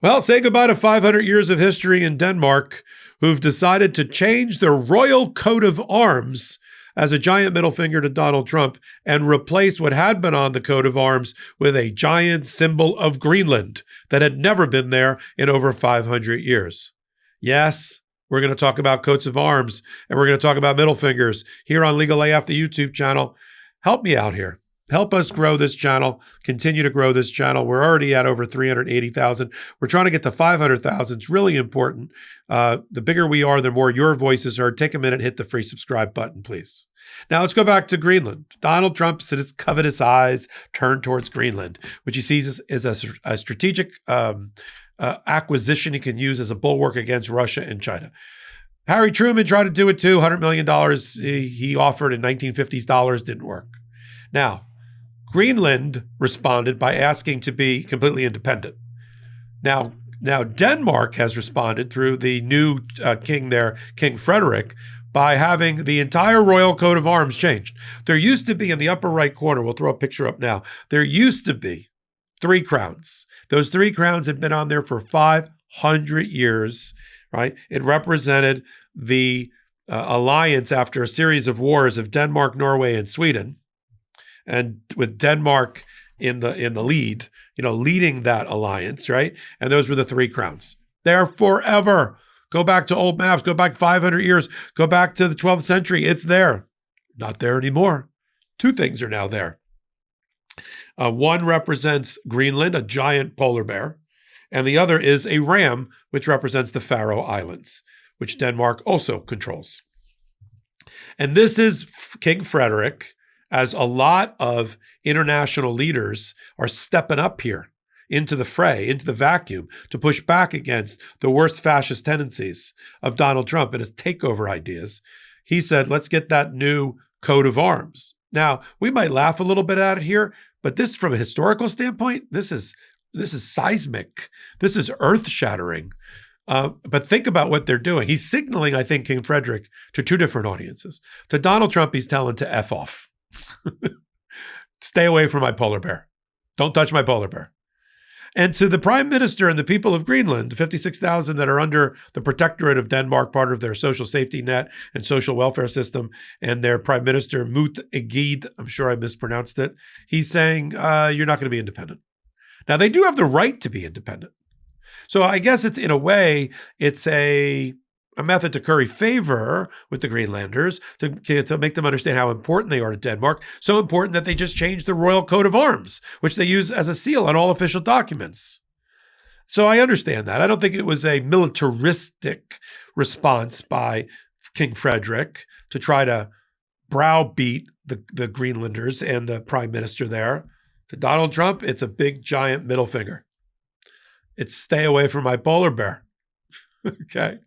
Well, say goodbye to 500 years of history in Denmark, who've decided to change their royal coat of arms as a giant middle finger to Donald Trump and replace what had been on the coat of arms with a giant symbol of Greenland that had never been there in over 500 years. Yes, we're going to talk about coats of arms, and we're going to talk about middle fingers here on Legal AF, the YouTube channel. Help me out here. Help us grow this channel, continue to grow this channel. We're already at over 380,000. We're trying to get to 500,000. It's really important. The bigger we are, the more your voice is heard. Take a minute, hit the free subscribe button, please. Now let's go back to Greenland. Donald Trump said his covetous eyes turned towards Greenland, which he sees as a strategic acquisition he can use as a bulwark against Russia and China. Harry Truman tried to do it too. $100 million he offered in 1950s dollars, didn't work. Now, Greenland responded by asking to be completely independent. Now Denmark has responded through the new king there, King Frederick, by having the entire royal coat of arms changed. There used to be in the upper right corner, we'll throw a picture up now, there used to be 3 crowns. Those 3 crowns had been on there for 500 years, right? It represented the alliance after a series of wars of Denmark, Norway, and Sweden. And with Denmark in the lead, leading that alliance, right? And those were the 3 crowns. They're forever. Go back to old maps, go back 500 years, go back to the 12th century. It's there. Not there anymore. 2 things are now there. One represents Greenland, a giant polar bear, and the other is a ram, which represents the Faroe Islands, which Denmark also controls. And this is King Frederick, as a lot of international leaders are stepping up here into the fray, into the vacuum, to push back against the worst fascist tendencies of Donald Trump and his takeover ideas. He said, let's get that new coat of arms. Now, we might laugh a little bit at it here, but this, from a historical standpoint, this is seismic. This is earth-shattering. But think about what they're doing. He's signaling, I think, King Frederick to 2 different audiences. To Donald Trump, he's telling to F off. Stay away from my polar bear. Don't touch my polar bear. And to the Prime Minister and the people of Greenland, 56,000 that are under the protectorate of Denmark, part of their social safety net and social welfare system, and their Prime Minister, Mut Egid, I'm sure I mispronounced it, he's saying, you're not going to be independent. Now, they do have the right to be independent. So I guess it's, in a way, it's a method to curry favor with the Greenlanders, to make them understand how important they are to Denmark, so important that they just changed the royal coat of arms, which they use as a seal on all official documents. So I understand that. I don't think it was a militaristic response by King Frederick to try to browbeat the Greenlanders and the Prime Minister there. To Donald Trump, it's a big, giant middle finger. It's stay away from my polar bear. Okay?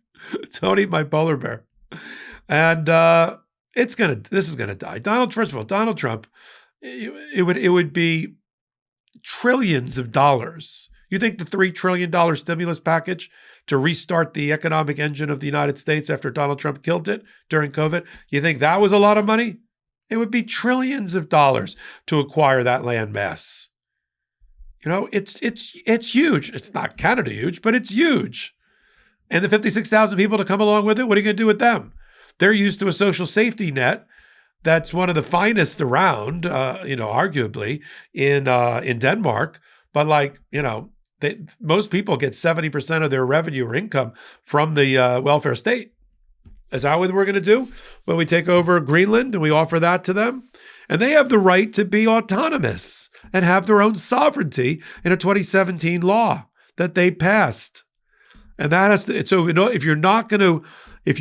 Don't eat my polar bear. And this is gonna die. First of all, Donald Trump, it would be trillions of dollars. You think the $3 trillion stimulus package to restart the economic engine of the United States after Donald Trump killed it during COVID, you think that was a lot of money? It would be trillions of dollars to acquire that land mass. It's huge. It's not Canada huge, but it's huge. And the 56,000 people to come along with it, what are you going to do with them? They're used to a social safety net that's one of the finest around, arguably in Denmark. But most people get 70% of their revenue or income from the welfare state. Is that what we're going to do when we take over Greenland and we offer that to them? And they have the right to be autonomous and have their own sovereignty in a 2017 law that they passed. And that has to, so if you're not going to, if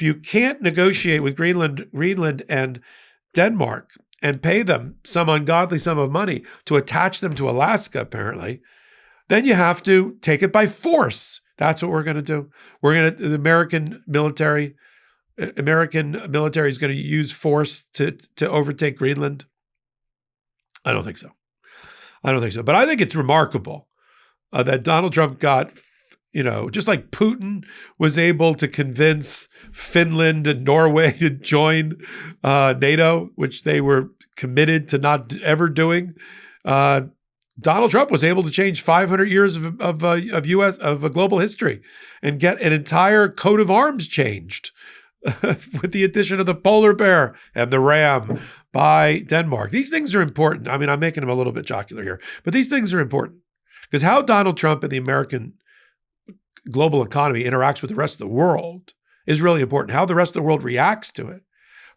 you can't negotiate with Greenland and Denmark and pay them some ungodly sum of money to attach them to Alaska, apparently, then you have to take it by force. That's what we're going to do. The American military is going to use force to overtake Greenland. I don't think so. But I think it's remarkable that Donald Trump got, just like Putin was able to convince Finland and Norway to join NATO, which they were committed to not ever doing. Donald Trump was able to change 500 years of global history and get an entire coat of arms changed with the addition of the polar bear and the ram by Denmark. These things are important. I mean, I'm making them a little bit jocular here, but these things are important because how Donald Trump and the American global economy interacts with the rest of the world is really important. How the rest of the world reacts to it,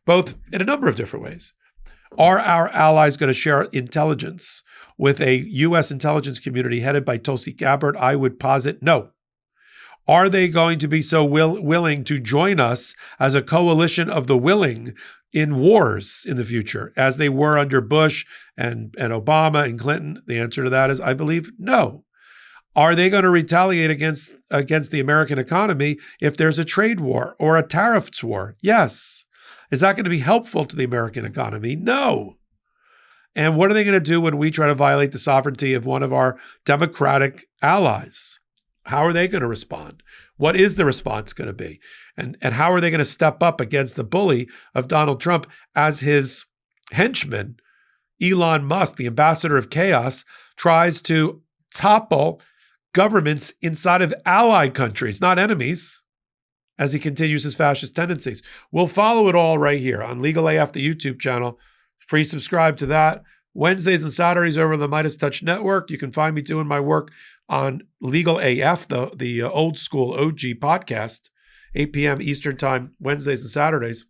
both in a number of different ways. Are our allies going to share intelligence with a U.S. intelligence community headed by Tulsi Gabbard? I would posit no. Are they going to be so willing to join us as a coalition of the willing in wars in the future, as they were under Bush and Obama and Clinton? The answer to that is, I believe, no. Are they going to retaliate against the American economy if there's a trade war or a tariffs war? Yes. Is that going to be helpful to the American economy? No. And what are they going to do when we try to violate the sovereignty of one of our democratic allies? How are they going to respond? What is the response going to be? And how are they going to step up against the bully of Donald Trump as his henchman, Elon Musk, the ambassador of chaos, tries to topple governments inside of allied countries, not enemies, as he continues his fascist tendencies? We'll follow it all right here on Legal AF, the YouTube channel. Free subscribe to that. Wednesdays and Saturdays over on the Midas Touch Network. You can find me doing my work on Legal AF, the old school OG podcast, 8 p.m. Eastern Time, Wednesdays and Saturdays.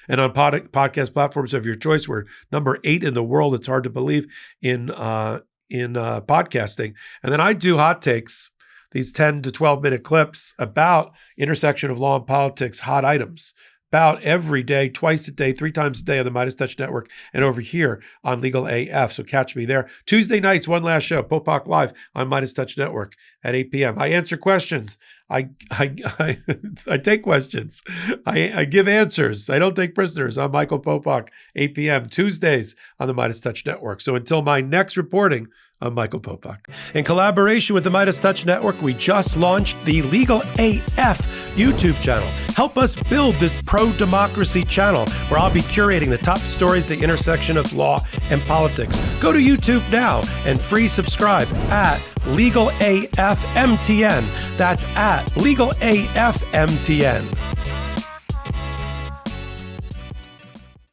And on podcast platforms of your choice. We're number 8 in the world. It's hard to believe in podcasting. And then I do hot takes, these 10 to 12 minute clips about intersection of law and politics, hot items, about every day, twice a day, 3 times a day on the Midas Touch Network and over here on Legal AF. So catch me there. Tuesday nights, one last show, Popok Live on Midas Touch Network at 8 p.m. I answer questions. I take questions. I give answers. I don't take prisoners. I'm Michael Popok, 8 p.m. Tuesdays on the Midas Touch Network. So until my next reporting, I'm Michael Popok. In collaboration with the Midas Touch Network, we just launched the Legal AF YouTube channel. Help us build this pro-democracy channel where I'll be curating the top stories, the intersection of law and politics. Go to YouTube now and free subscribe at Legal AF MTN. That's at Legal AF MTN.